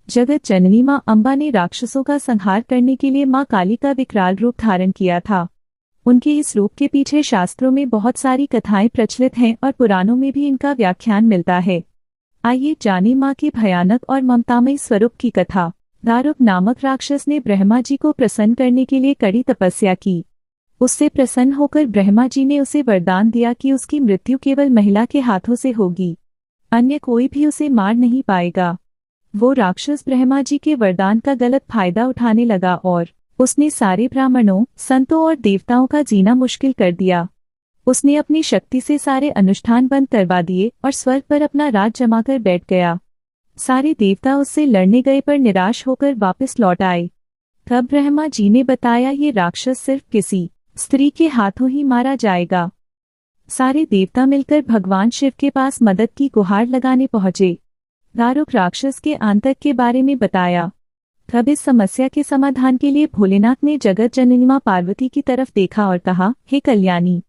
जगत जननी मां अम्बा ने राक्षसों का संहार करने के लिए मां काली का विकराल रूप धारण किया था। उनके इस रूप के पीछे शास्त्रों में बहुत सारी कथाएं प्रचलित हैं और पुराणों में भी इनका व्याख्यान मिलता है। आइए जाने मां के भयानक और ममतामयी स्वरूप की कथा। दारुक नामक राक्षस ने ब्रह्मा जी को प्रसन्न करने के लिए कड़ी तपस्या की। उससे प्रसन्न होकर ब्रह्मा जी ने उसे वरदान दिया कि उसकी मृत्यु केवल महिला के हाथों से होगी, अन्य कोई भी उसे मार नहीं पाएगा। वो राक्षस ब्रह्मा जी के वरदान का गलत फायदा उठाने लगा और उसने सारे ब्राह्मणों, संतों और देवताओं का जीना मुश्किल कर दिया। उसने अपनी शक्ति से सारे अनुष्ठान बंद करवा दिए और स्वर्ग पर अपना राज जमाकर बैठ गया। सारे देवता उससे लड़ने गए पर निराश होकर वापस लौट आए। तब ब्रह्मा जी ने बताया, ये राक्षस सिर्फ किसी स्त्री के हाथों ही मारा जाएगा। सारे देवता मिलकर भगवान शिव के पास मदद की गुहार लगाने पहुंचे। दारुक राक्षस के आतंक के बारे में बताया। तब इस समस्या के समाधान के लिए भोलेनाथ ने जगत जननी मां पार्वती की तरफ देखा और कहा, हे कल्याणी,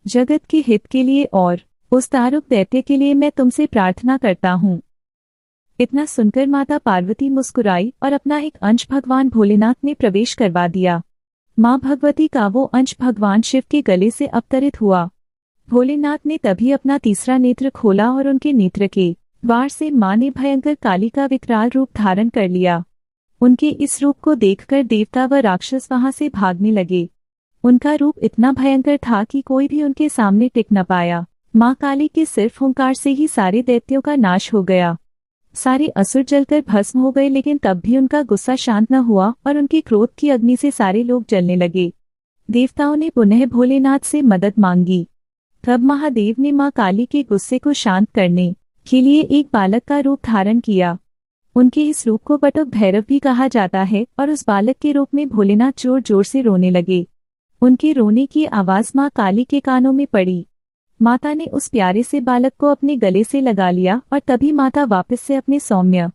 जगत के हित के लिए और उस दारुक दैत्य के लिए मैं तुमसे प्रार्थना करता हूँ। इतना सुनकर माता पार्वती मुस्कुराई और अपना एक अंश भगवान भोलेनाथ ने प्रवेश करवा दिया। मां भगवती का वो अंश भगवान शिव के गले से अवतरित हुआ। भोलेनाथ ने तभी अपना तीसरा नेत्र खोला और उनके नेत्र के द्वार से मां ने भयंकर काली का विकराल रूप धारण कर लिया। उनके इस रूप को देखकर देवता व राक्षस वहां से भागने लगे। उनका रूप इतना भयंकर था कि कोई भी उनके सामने टिक न पाया। मां काली के सिर्फ हुंकार से ही सारे दैत्यों का नाश हो गया। सारे असुर जलकर भस्म हो गए, लेकिन तब भी उनका गुस्सा शांत न हुआ और उनके क्रोध की अग्नि से सारे लोग जलने लगे। देवताओं ने पुनः भोलेनाथ से मदद मांगी। तब महादेव ने मां काली के गुस्से को शांत करने के लिए एक बालक का रूप धारण किया। उनके इस रूप को बटुक भैरव भी कहा जाता है और उस बालक के रूप में भोलेनाथ जोर जोर से रोने लगे। उनके रोने की आवाज मां काली के कानों में पड़ी। माता ने उस प्यारे से बालक को अपने गले से लगा लिया और तभी माता वापस से अपने सौम्य